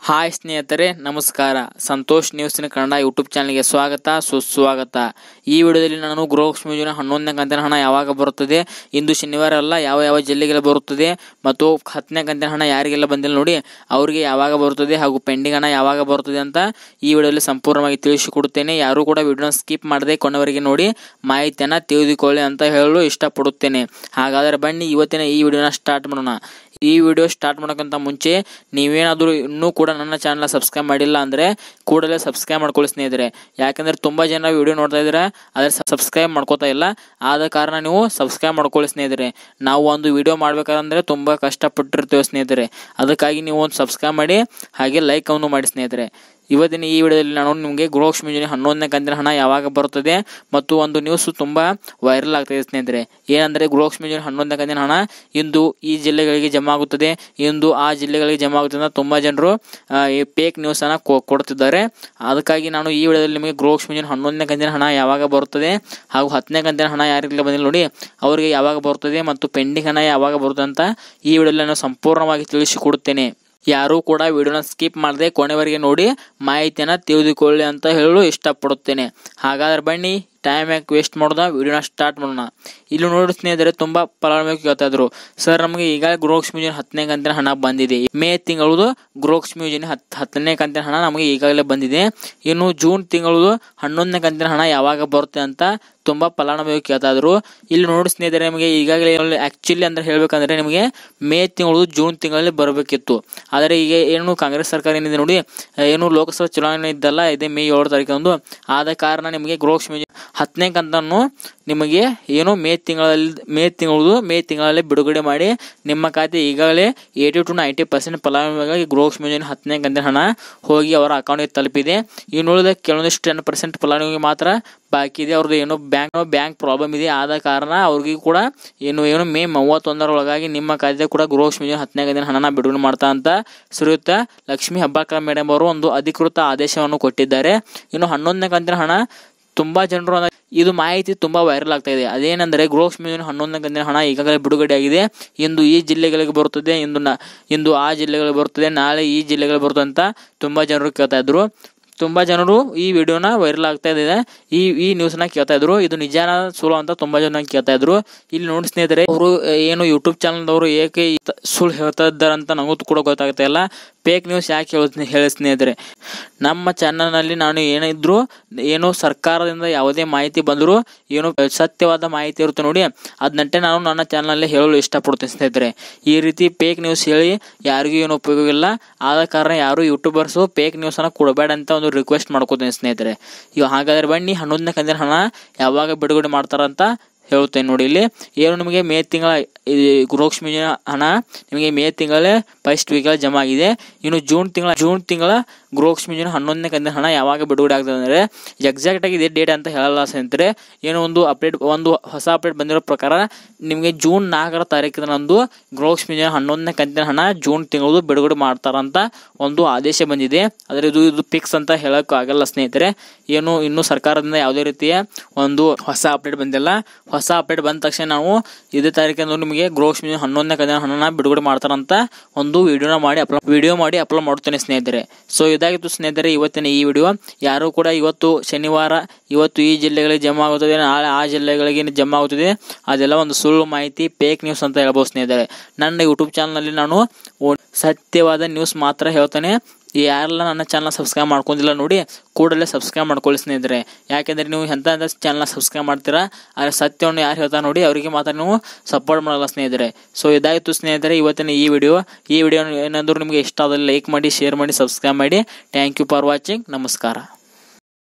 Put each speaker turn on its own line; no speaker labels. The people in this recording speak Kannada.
ಹಾಯ್ ಸ್ನೇಹಿತರೆ, ನಮಸ್ಕಾರ. ಸಂತೋಷ್ ನ್ಯೂಸ್ನ ಕನ್ನಡ ಯೂಟ್ಯೂಬ್ ಚಾನಲ್ಗೆ ಸ್ವಾಗತ, ಸುಸ್ವಾಗತ. ಈ ವಿಡಿಯೋದಲ್ಲಿ ನಾನು ಗೃಹಲಕ್ಷ್ಮಿ ಯೋಜನೆ 11ನೇ ಕಂತಿನ ಹಣ ಯಾವಾಗ ಬರುತ್ತದೆ, ಇಂದು ಶನಿವಾರ ಅಲ್ಲ, ಯಾವ ಯಾವ ಜಿಲ್ಲೆಗೆಲ್ಲ ಬರುತ್ತದೆ ಮತ್ತು 10ನೇ ಕಂತಿನ ಹಣ ಯಾರಿಗೆಲ್ಲ ಬಂದಿಲ್ಲ ನೋಡಿ ಅವರಿಗೆ ಯಾವಾಗ ಬರುತ್ತದೆ ಹಾಗೂ ಪೆಂಡಿಂಗ್ ಹಣ ಯಾವಾಗ ಬರುತ್ತದೆ ಅಂತ ಈ ವಿಡಿಯೋದಲ್ಲಿ ಸಂಪೂರ್ಣವಾಗಿ ತಿಳಿಸಿಕೊಡುತ್ತೇನೆ. ಯಾರು ಕೂಡ ವಿಡಿಯೋನ ಸ್ಕಿಪ್ ಮಾಡದೆ ಕೊನೆವರೆಗೆ ನೋಡಿ ಮಾಹಿತಿಯನ್ನು ತಿಳಿದುಕೊಳ್ಳಿ ಅಂತ ಹೇಳಲು ಇಷ್ಟಪಡುತ್ತೇನೆ. ಹಾಗಾದರೆ ಬನ್ನಿ ಇವತ್ತಿನ ಈ ವಿಡಿಯೋನ ಸ್ಟಾರ್ಟ್ ಮಾಡೋಣ. ಈ ವಿಡಿಯೋ ಸ್ಟಾರ್ಟ್ ಮಾಡೋಕ್ಕಿಂತ ಮುಂಚೆ ನೀವೇನಾದರೂ ಇನ್ನೂ ಕೂಡ ನನ್ನ ಚಾನಲ್ ಸಬ್ಸ್ಕ್ರೈಬ್ ಮಾಡಿಲ್ಲ ಅಂದರೆ ಕೂಡಲೇ ಸಬ್ಸ್ಕ್ರೈಬ್ ಮಾಡ್ಕೊಳ್ಳಿ ಸ್ನೇಹಿತರೆ. ಯಾಕಂದರೆ ತುಂಬ ಜನ ವಿಡಿಯೋ ನೋಡ್ತಾ ಇದ್ದೀರಾ ಆದರೆ ಸಬ್ಸ್ಕ್ರೈಬ್ ಮಾಡ್ಕೋತಾ ಇಲ್ಲ. ಆದ ಕಾರಣ ನೀವು ಸಬ್ಸ್ಕ್ರೈಬ್ ಮಾಡ್ಕೊಳ್ಳಿ ಸ್ನೇಹಿತರೆ. ನಾವು ಒಂದು ವಿಡಿಯೋ ಮಾಡಬೇಕಂದ್ರೆ ತುಂಬ ಕಷ್ಟಪಟ್ಟಿರ್ತೇವೆ ಸ್ನೇಹಿತರೆ. ಅದಕ್ಕಾಗಿ ನೀವು ಒಂದು ಸಬ್ಸ್ಕ್ರೈಬ್ ಮಾಡಿ ಹಾಗೆ ಲೈಕ್ ಅನ್ನು ಮಾಡಿ ಸ್ನೇಹಿತರೆ. ಇವತ್ತಿನ ಈ ವಿಡಿಯೋದಲ್ಲಿ ನಾನು ನಿಮಗೆ ಗೃಹಲಕ್ಷ್ಮಿ ಯೋಜನೆ 11ನೇ ಕಂತಿನ ಹಣ ಯಾವಾಗ ಬರುತ್ತದೆ ಮತ್ತು ಒಂದು ನ್ಯೂಸ್ ತುಂಬ ವೈರಲ್ ಆಗ್ತಾಯಿದೆ ಸ್ನೇಹಿತರೆ. ಏನಂದರೆ ಗೃಹಲಕ್ಷ್ಮಿ ಯೋಜನೆ 11ನೇ ಕಂತಿನ ಹಣ ಇಂದು ಈ ಜಿಲ್ಲೆಗಳಿಗೆ ಜಮಾ ಆಗುತ್ತದೆ, ಇಂದು ಆ ಜಿಲ್ಲೆಗಳಿಗೆ ಜಮಾ ಆಗುತ್ತದೆ ಅಂತ ತುಂಬ ಜನರು ಫೇಕ್ ನ್ಯೂಸನ್ನು ಕೊಡ್ತಿದ್ದಾರೆ. ಅದಕ್ಕಾಗಿ ನಾನು ಈ ವಿಡಿಯೋದಲ್ಲಿ ನಿಮಗೆ ಗೃಹಲಕ್ಷ್ಮಿ ಯೋಜನೆ 11ನೇ ಕಂತಿನ ಹಣ ಯಾವಾಗ ಬರುತ್ತದೆ ಹಾಗೂ 10ನೇ ಕಂತಿನ ಹಣ ಯಾರಿಗೆಲ್ಲ ಬಂದಿಲ್ಲ ನೋಡಿ ಅವರಿಗೆ ಯಾವಾಗ ಬರುತ್ತದೆ ಮತ್ತು ಪೆಂಡಿಂಗ್ ಹಣ ಯಾವಾಗ ಬರುತ್ತದೆ ಅಂತ ಈ ವಿಡಿಯೋದಲ್ಲಿ ನಾನು ಸಂಪೂರ್ಣವಾಗಿ ತಿಳಿಸಿಕೊಡುತ್ತೇನೆ. ಯಾರೂ ಕೂಡ ವಿಡಿಯೋನ ಸ್ಕಿಪ್ ಮಾಡದೆ ಕೊನೆವರೆಗೆ ನೋಡಿ ಮಾಹಿತಿಯನ್ನು ತಿಳಿದುಕೊಳ್ಳಿ ಅಂತ ಹೇಳಲು ಇಷ್ಟಪಡುತ್ತೇನೆ. ಹಾಗಾದ್ರೆ ಬನ್ನಿ ಟೈಮ್ ಯಾಕೆ ವೇಸ್ಟ್ ಮಾಡೋದ, ವಿಡಿಯೋನ ಸ್ಟಾರ್ಟ್ ಮಾಡೋಣ. ಇಲ್ಲಿ ನೋಡಿ ಸ್ನೇಹಿತರೆ, ತುಂಬ ಫಲಾನುಭವಿ ಕೇಳ್ತಾ ಇದ್ರು, ಸರ್ ನಮಗೆ ಈಗ ಗೃಹಲಕ್ಷ್ಮಿ ಯೋಜನೆ 10ನೇ ಕಂತಿನ ಹಣ ಬಂದಿದೆ. ಮೇ ತಿಂಗಳದು ಗೃಹಲಕ್ಷ್ಮಿ ಯೋಜನೆ 10ನೇ ಕಂತಿನ ಹಣ ನಮಗೆ ಈಗಾಗಲೇ ಬಂದಿದೆ. ಇನ್ನು ಜೂನ್ ತಿಂಗಳದು 11ನೇ ಕಂತಿನ ಹಣ ಯಾವಾಗ ಬರುತ್ತೆ ಅಂತ ತುಂಬ ಫಲಾನುಭವಿ ಕೇಳ್ತಾ ಇದ್ರು. ಇಲ್ಲಿ ನೋಡಿ ಸ್ನೇಹಿತರೆ, ನಿಮಗೆ ಈಗಾಗಲೇ ಆ್ಯಕ್ಚುಲಿ ಅಂದ್ರೆ ಹೇಳ್ಬೇಕಂದ್ರೆ ನಿಮಗೆ ಮೇ ತಿಂಗಳು ಜೂನ್ ತಿಂಗಳಲ್ಲಿ ಬರಬೇಕಿತ್ತು. ಆದರೆ ಈಗ ಏನು ಕಾಂಗ್ರೆಸ್ ಸರ್ಕಾರ ಏನಿದೆ ನೋಡಿ, ಏನು ಲೋಕಸಭಾ ಚುನಾವಣೆ ಇದ್ದಲ್ಲ, ಇದೇ ಮೇ 7 ತಾರೀಕಂದು. ಆದ ಕಾರಣ ನಿಮಗೆ ಗೃಹಲಕ್ಷ್ಮಿ 10ನೇ ಕಂತನ್ನು ನಿಮಗೆ ಏನು ಮೇ ತಿಂಗಳಲ್ಲಿ ಬಿಡುಗಡೆ ಮಾಡಿ ನಿಮ್ಮ ಖಾತೆ ಈಗಾಗಲೇ 80 to 90% ಫಲಾನುಭವಿಗಳಿಗೆ ಗೃಹಲಕ್ಷ್ಮಿ ಯೋಜನೆ 10ನೇ ಕಂತಿನ ಹಣ ಹೋಗಿ ಅವರ ಅಕೌಂಟ್ಗೆ ತಲುಪಿದೆ. ಇನ್ನು ಉಳಿದ ಕೆಲವೊಂದಿಷ್ಟು 10% ಫಲಾನುಭವಿಗೆ ಮಾತ್ರ ಬಾಕಿ ಇದೆ. ಅವ್ರದ್ದು ಏನೋ ಬ್ಯಾಂಕ್ ಪ್ರಾಬ್ಲಮ್ ಇದೆ. ಆದ ಕಾರಣ ಅವ್ರಿಗೆ ಕೂಡ ಏನು ಮೇ 31ರೊಳಗಾಗಿ ನಿಮ್ಮ ಖಾತೆ ಕೂಡ ಗೃಹಲಕ್ಷ್ಮಿ ಯೋಜನೆ 10ನೇ ಕಂತಿನ ಹಣನ ಬಿಡುಗಡೆ ಮಾಡ್ತಾ ಅಂತ ಶ್ರೀಯುತ ಲಕ್ಷ್ಮೀ ಹೆಬ್ಬಾಳ್ಕರ್ ಮೇಡಮ್ ಅವರು ಒಂದು ಅಧಿಕೃತ ಆದೇಶವನ್ನು ಕೊಟ್ಟಿದ್ದಾರೆ. ಇನ್ನು 11ನೇ ಕಂತಿನ ಹಣ ತುಂಬಾ ಜನರು ಇದು ಮಾಹಿತಿ ತುಂಬಾ ವೈರಲ್ ಆಗ್ತಾ ಇದೆ. ಅದೇನೆಂದರೆ ಗೃಹಲಕ್ಷ್ಮಿ ಯೋಜನೆ 11ನೇ ಕಂತಿನ ಹಣ ಈಗಾಗಲೇ ಬಿಡುಗಡೆ ಆಗಿದೆ. ಇಂದು ಈ ಜಿಲ್ಲೆಗಳಿಗೆ ಬರುತ್ತದೆ, ಇಂದು ಆ ಜಿಲ್ಲೆಗಳಿಗೆ ಬರುತ್ತದೆ, ನಾಳೆ ಈ ಜಿಲ್ಲೆಗಳಿಗೆ ಬರುತ್ತದೆ ಅಂತ ತುಂಬಾ ಜನರು ಕೇಳ್ತಾ ಇದ್ರು. ತುಂಬಾ ಜನರು ಈ ವಿಡಿಯೋನ ವೈರಲ್ ಆಗ್ತಾ ಇದೆ, ಈ ನ್ಯೂಸ್ನ ಕೇಳ್ತಾ ಇದ್ರು. ಇದು ನಿಜಾನ ಸುಳ್ಳು ಅಂತ ತುಂಬಾ ಜನ ಕೇಳ್ತಾ ಇದ್ರು. ಇಲ್ಲಿ ನೋಡಿ ಸ್ನೇಹಿತರೆ, ಅವರು ಏನು ಯೂಟ್ಯೂಬ್ ಚಾನಲ್ದವರು ಏಕೆ ಸುಳ್ಳು ಹೇಳ್ತಾ ಇದ್ದಾರೆ ಅಂತ ನನಗೂ ಕೂಡ ಗೊತ್ತಾಗ್ತಾ ಇಲ್ಲ. ಫೇಕ್ ನ್ಯೂಸ್ ಯಾಕೆ ಹೇಳಿ ಸ್ನೇಹಿತರೆ, ನಮ್ಮ ಚಾನಲ್ನಲ್ಲಿ ನಾನು ಏನು ಸರ್ಕಾರದಿಂದ ಯಾವುದೇ ಮಾಹಿತಿ ಬಂದರೂ ಏನು ಸತ್ಯವಾದ ಮಾಹಿತಿ ಇರುತ್ತೆ ನೋಡಿ, ಅದನ್ನಂತೆ ನಾನು ನನ್ನ ಚಾನಲ್ನಲ್ಲಿ ಹೇಳಲು ಇಷ್ಟಪಡ್ತೇನೆ ಸ್ನೇಹಿತರೆ. ಈ ರೀತಿ ಫೇಕ್ ನ್ಯೂಸ್ ಹೇಳಿ ಯಾರಿಗೂ ಏನು ಉಪಯೋಗ ಇಲ್ಲ. ಆದ ಕಾರಣ ಯಾರು ಯೂಟ್ಯೂಬರ್ಸು ಫೇಕ್ ನ್ಯೂಸನ್ನು ಕೊಡಬೇಡ ಅಂತ ಒಂದು ರಿಕ್ವೆಸ್ಟ್ ಮಾಡ್ಕೋತೇನೆ ಸ್ನೇಹಿತರೆ. ಈಗ ಹಾಗಾದ್ರೆ ಬನ್ನಿ 11ನೇ ಕಂತಿನ ಹಣ ಯಾವಾಗ ಬಿಡುಗಡೆ ಮಾಡ್ತಾರಂತ ಹೇಳುತ್ತೇನೆ ನೋಡಿ. ಇಲ್ಲಿ ಏನು ನಿಮಗೆ ಮೇ ತಿಂಗಳ ಗೃಹಲಕ್ಷ್ಮಿ ಹಣ ನಿಮಗೆ ಮೇ ತಿಂಗಳೇ ಫಸ್ಟ್ ವೀಕಲ್ಲಿ ಜಮಾ ಆಗಿದೆ. ಇನ್ನು ಜೂನ್ ತಿಂಗಳ ಗೃಹಲಕ್ಷ್ಮಿ ಯೋಜನೆ 11ನೇ ಕಂತಿನ ಹಣ ಯಾವಾಗ ಬಿಡುಗಡೆ ಆಗ್ತದೆ ಅಂದರೆ ಎಕ್ಸಾಕ್ಟ್ ಆಗಿ ಇದೇ ಡೇಟ್ ಅಂತ ಹೇಳಲ್ಲ ಸ್ನೇಹಿತರೆ. ಏನೋ ಒಂದು ಹೊಸ ಅಪ್ಡೇಟ್ ಬಂದಿರೋ ಪ್ರಕಾರ ನಿಮಗೆ ಜೂನ್ 4ರ ತಾರೀಕಿನಂದು ಗೃಹಲಕ್ಷ್ಮಿ ಯೋಜನೆ 11ನೇ ಕಂತಿನ ಹಣ ಜೂನ್ ತಿಂಗಳು ಬಿಡುಗಡೆ ಮಾಡ್ತಾರಂತ ಒಂದು ಆದೇಶ ಬಂದಿದೆ. ಆದರೆ ಇದು ಫಿಕ್ಸ್ ಅಂತ ಹೇಳಕ್ ಆಗಲ್ಲ ಸ್ನೇಹಿತರೆ. ಏನು ಇನ್ನೂ ಸರ್ಕಾರದಿಂದ ಯಾವುದೇ ರೀತಿಯ ಒಂದು ಹೊಸ ಅಪ್ಡೇಟ್ ಬಂದಿಲ್ಲ. ಹೊಸ ಅಪ್ಡೇಟ್ ಬಂದ ತಕ್ಷಣ ನಾವು ಇದೇ ತಾರೀಕಿನ ನಿಮಗೆ ಗೃಹಲಕ್ಷ್ಮಿ 11ನೇ ಕಂತಿನ ಹಣನ ಬಿಡುಗಡೆ ಮಾಡ್ತಾರಂತ ಒಂದು ವಿಡಿಯೋ ಮಾಡಿ ಅಪ್ಲೋಡ್ ಮಾಡ್ತೇನೆ ಸ್ನೇಹಿತರೆ. ಸೊ ಇದಾಗಿತ್ತು ಸ್ನೇಹಿತರೆ ಇವತ್ತಿನ ಈ ವಿಡಿಯೋ. ಯಾರು ಕೂಡ ಇವತ್ತು ಶನಿವಾರ, ಇವತ್ತು ಈ ಜಿಲ್ಲೆಗಳಿಗೆ ಜಮಾ ಆಗುತ್ತದೆ, ನಾಳೆ ಆ ಜಿಲ್ಲೆಗಳಿಗೆ ಜಮಾ ಆಗುತ್ತದೆ, ಅದೆಲ್ಲ ಒಂದು ಸುಳ್ಳು ಮಾಹಿತಿ, ಫೇಕ್ ನ್ಯೂಸ್ ಅಂತ ಹೇಳ್ಬೋದು ಸ್ನೇಹಿತರೆ. ನನ್ನ ಯೂಟ್ಯೂಬ್ ಚಾನಲ್ನಲ್ಲಿ ನಾನು ಸತ್ಯವಾದ ನ್ಯೂಸ್ ಮಾತ್ರ ಹೇಳ್ತೇನೆ. ಯಾರೆಲ್ಲ ನನ್ನ ಚಾನಲ್ ಸಬ್ಸ್ಕ್ರೈಬ್ ಮಾಡ್ಕೊಂಡಿಲ್ಲ ನೋಡಿ ಕೂಡಲೇ ಸಬ್ಸ್ಕ್ರೈಬ್ ಮಾಡ್ಕೊಳ್ಳಿ ಸ್ನೇಹಿತರೆ. ಯಾಕೆಂದರೆ ನೀವು ಎಂಥ ಚಾನಲ್ನ ಸಬ್ಸ್ಕ್ರೈಬ್ ಮಾಡ್ತೀರಾ, ಆದರೆ ಸತ್ಯವನ್ನು ಯಾರು ಹೇಳ್ತಾರೆ ನೋಡಿ ಅವರಿಗೆ ಮಾತ್ರ ನೀವು ಸಪೋರ್ಟ್ ಮಾಡಲ್ಲ ಸ್ನೇಹಿತರೆ. ಸೊ ಇದಾಯಿತು ಸ್ನೇಹಿತರೆ ಇವತ್ತಿನ ಈ ವಿಡಿಯೋ ಏನಾದರೂ ನಿಮಗೆ ಇಷ್ಟ ಆದಲ್ಲಿ ಲೈಕ್ ಮಾಡಿ, ಶೇರ್ ಮಾಡಿ, ಸಬ್ಸ್ಕ್ರೈಬ್ ಮಾಡಿ. Thank you for watching. ನಮಸ್ಕಾರ.